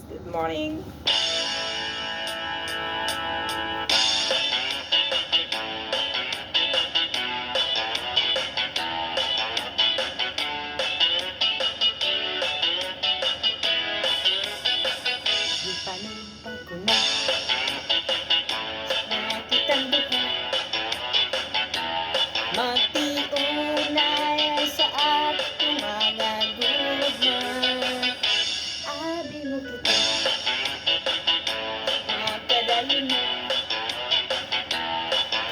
Good morning. Di panumpa ko na nakitang buhay magtiunay sa ating mga gugma. Abi mo kita magkadayo na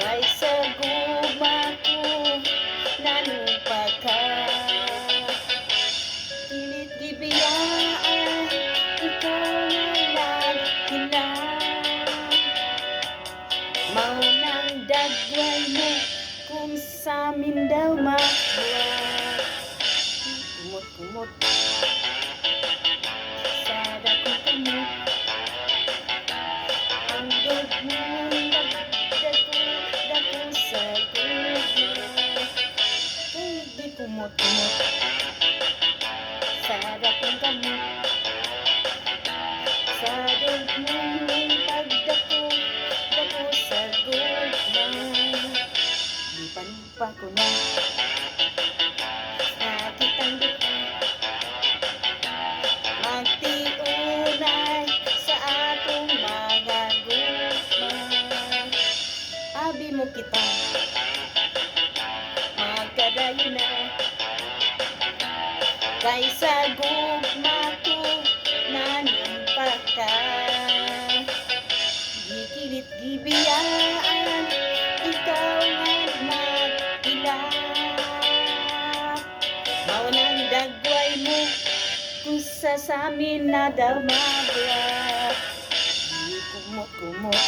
kaysa gugma ko nanupa ka. Pilit gibiyaan ikaw lang hilang maunang dagway mo kung sa amin daw mabuhat. Kumot-kumot sa dakong kamot ang dugmong dako sa gugma. Kung di kumot-kumot sa dakong kamot sa dugmong pagdako sa gugma. Di panumpa ko na nakitang duha magtiunay sa atong mga gugma. Abi mo kita magkadayo na kaysa gugma ko nanumpa ka. Gikilit gibiyaan ikaw nga magilak maunang dagway mo kung sa amin na daw mabuhat. Di kumot-kumot